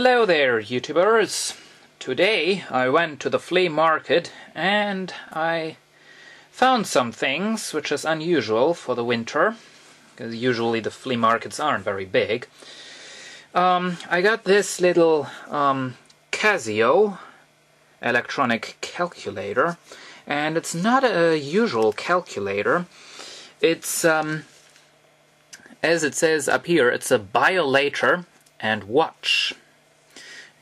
Hello there, YouTubers! Today I went to the flea market and I found some things which is unusual for the winter, because usually the flea markets aren't very big. I got this little Casio electronic calculator, and it's not a usual calculator. It's, as it says up here, it's a Biolator and watch.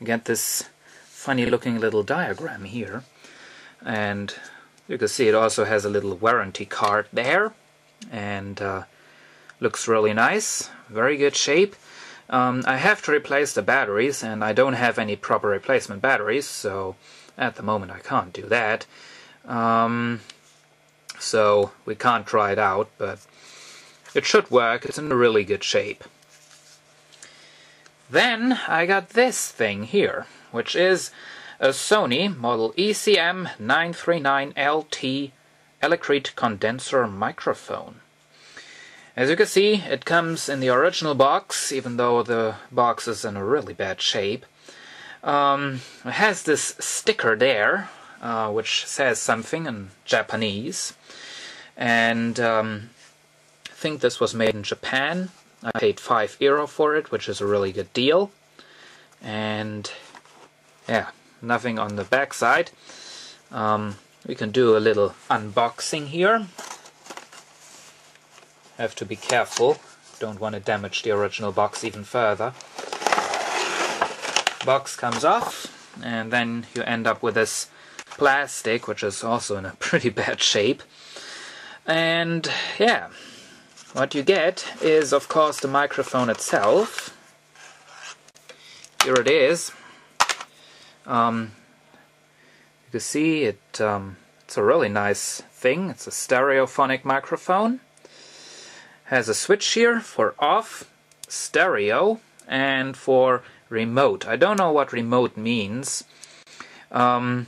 You get this funny looking little diagram here, and you can see it also has a little warranty card there, and looks really nice, very good shape. I have to replace the batteries, and I don't have any proper replacement batteries, so at the moment I can't do that. So we can't try it out, but it should work. It's in a really good shape. Then I got this thing here, which is a Sony model ECM939LT electric condenser microphone. As you can see, it comes in the original box, even though the box is in a really bad shape. It has this sticker there, which says something in Japanese, and I think this was made in Japan. I paid €5 for it, which is a really good deal. And yeah, nothing on the back side. We can do a little unboxing here. Have to be careful, don't want to damage the original box even further. Box comes off, and then you end up with this plastic, which is also in a pretty bad shape. And yeah, what you get is, of course, the microphone itself. Here it is. You can see it's a really nice thing. It's a stereophonic microphone. Has a switch here for off, stereo, and for remote. I don't know what remote means. And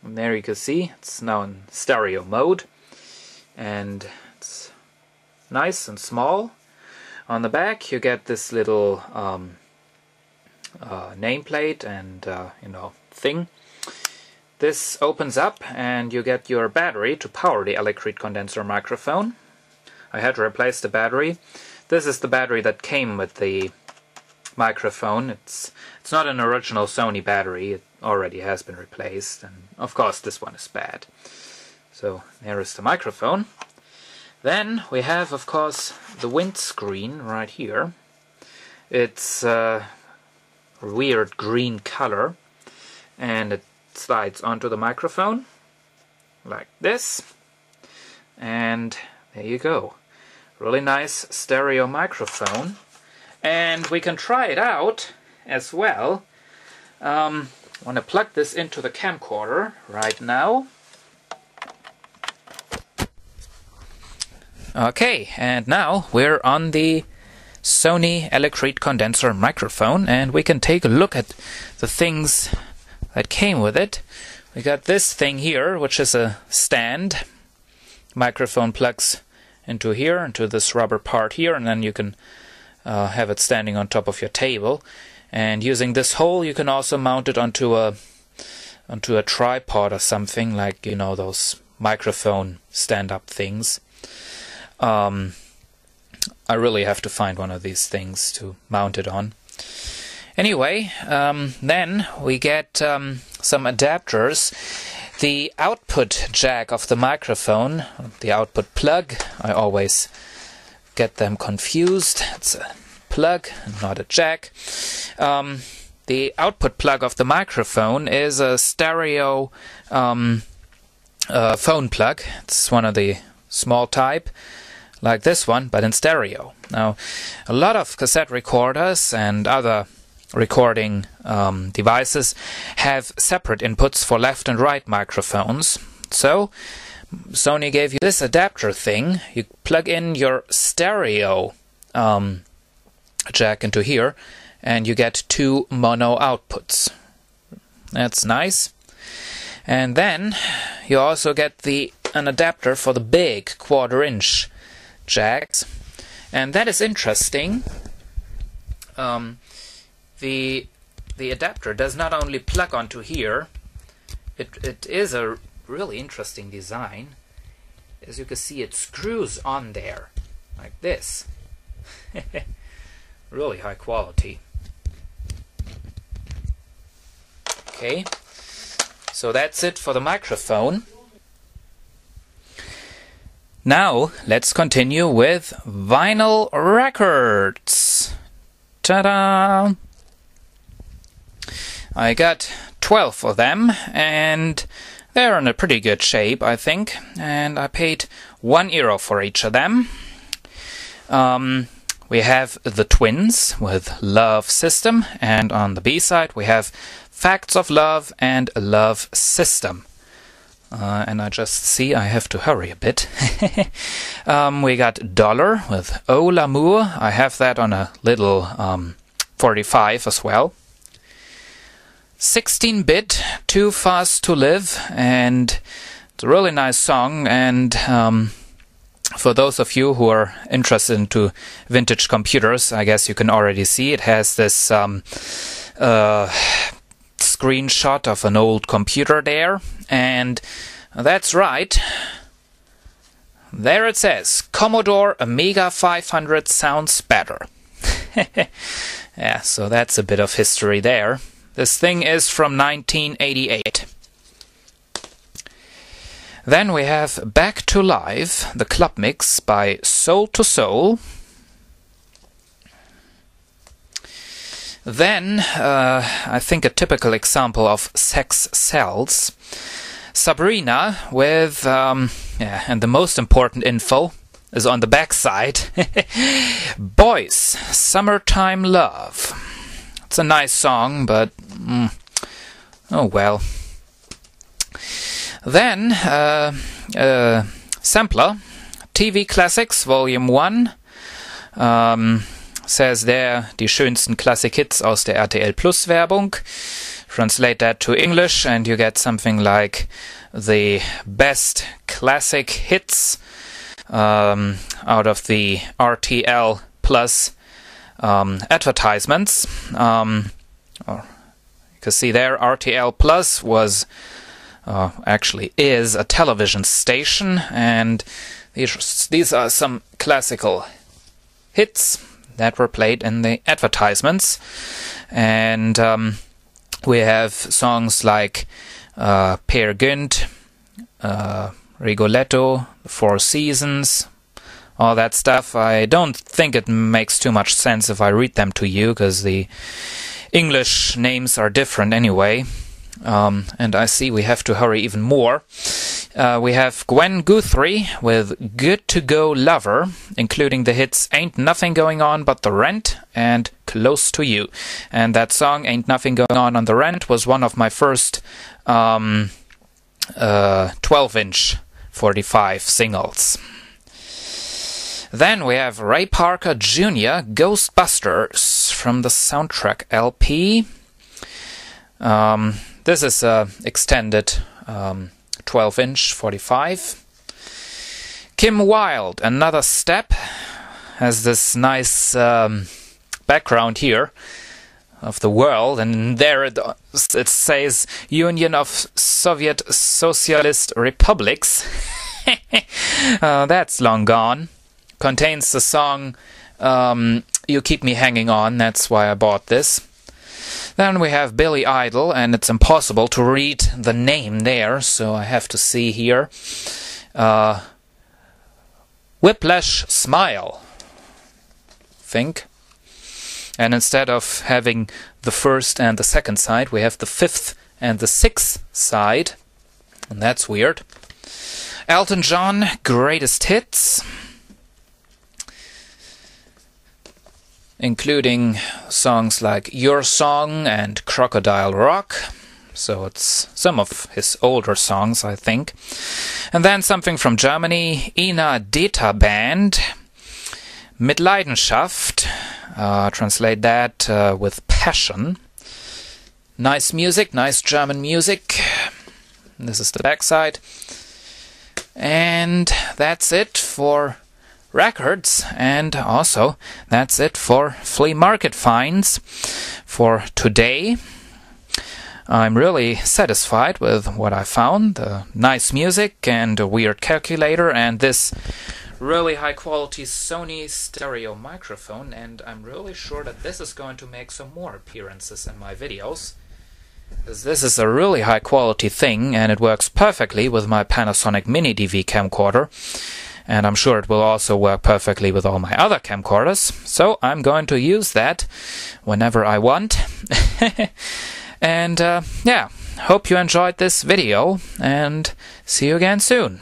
there you can see it's now in stereo mode, and it's nice and small. On the back you get this little nameplate and thing. This opens up and you get your battery to power the electric condenser microphone. I had to replace the battery. This is the battery that came with the microphone. It's not an original Sony battery. It already has been replaced, and of course this one is bad. So there is the microphone. Then we have, of course, the windscreen right here. It's a weird green color, and it slides onto the microphone like this, and there you go. Really nice stereo microphone, and we can try it out as well. I want to plug this into the camcorder right now. Okay, and now we're on the Sony electric condenser microphone, and we can take a look at the things that came with it. We got this thing here, which is a stand. Microphone plugs into here, into this rubber part here, and then you can have it standing on top of your table. And using this hole, you can also mount it onto a tripod or something, like those microphone stand-up things. I really have to find one of these things to mount it on. Anyway, then we get some adapters. The output jack of the microphone, the output plug, I always get them confused. It's a plug, not a jack. The output plug of the microphone is a stereo phone plug. It's one of the small type, like this one, but in stereo. Now, a lot of cassette recorders and other recording devices have separate inputs for left and right microphones. So Sony gave you this adapter thing. You plug in your stereo jack into here, and you get two mono outputs. That's nice. And then you also get an adapter for the big 1/4" jacks, and that is interesting. The the adapter does not only plug onto here, it is a really interesting design. As you can see, it screws on there, like this. Really high quality. Okay, so that's it for the microphone. Now, let's continue with vinyl records. Ta-da! I got 12 of them, and they're in a pretty good shape, I think. And I paid €1 for each of them. We have the Twins with Love System, and on the B side we have Facts of Love and Love System. And I just see I have to hurry a bit. We got Dollar with Oh L'Amour. I have that on a little 45 as well. 16-bit, Too Fast to Live, and it's a really nice song. And for those of you who are interested into vintage computers, I guess you can already see it has this screenshot of an old computer there, and that's right. There it says, Commodore Amiga 500 sounds better. Yeah, so that's a bit of history there. This thing is from 1988. Then we have Back to Live, the club mix by Soul to Soul. Then, I think a typical example of sex sells, Sabrina with, and the most important info is on the back side, Boys, Summertime Love. It's a nice song, but, oh well. Then, sampler, TV Classics, Volume 1, says there, die schönsten Classic Hits aus der RTL Plus Werbung. Translate that to English and you get something like the best classic hits out of the RTL Plus advertisements. You can see there, RTL Plus was actually is a television station, and these are some classical hits that were played in the advertisements. And we have songs like Peer Gynt, Rigoletto, The Four Seasons, all that stuff. I don't think it makes too much sense if I read them to you, because the English names are different anyway. And I see we have to hurry even more. We have Gwen Guthrie with Good to Go Lover, including the hits Ain't Nothing Going On But the Rent and Close to You. And that song, Ain't Nothing Going On the Rent, was one of my first 12-inch 45 singles. Then we have Ray Parker Jr., Ghostbusters, from the soundtrack LP. This is a extended 12-inch 45. Kim Wilde, Another Step, has this nice background here of the world, and there it says Union of Soviet Socialist Republics. That's long gone. Contains the song You Keep Me Hanging On, that's why I bought this. Then we have Billy Idol, and it's impossible to read the name there, so I have to see here. Whiplash Smile, think. And instead of having the first and the second side, we have the fifth and the sixth side, and that's weird. Elton John, Greatest Hits, including songs like Your Song and Crocodile Rock. So it's some of his older songs, I think. And then something from Germany, Ina Deta Band, Mit Leidenschaft, translate that with passion. Nice music, nice German music. This is the backside. And that's it for records. And also, that's it for flea market finds for today. I'm really satisfied with what I found. The nice music and a weird calculator and this really high quality Sony stereo microphone, and I'm really sure that this is going to make some more appearances in my videos. This is a really high quality thing and it works perfectly with my Panasonic Mini DV camcorder, and I'm sure it will also work perfectly with all my other camcorders, so I'm going to use that whenever I want. And yeah, hope you enjoyed this video and see you again soon.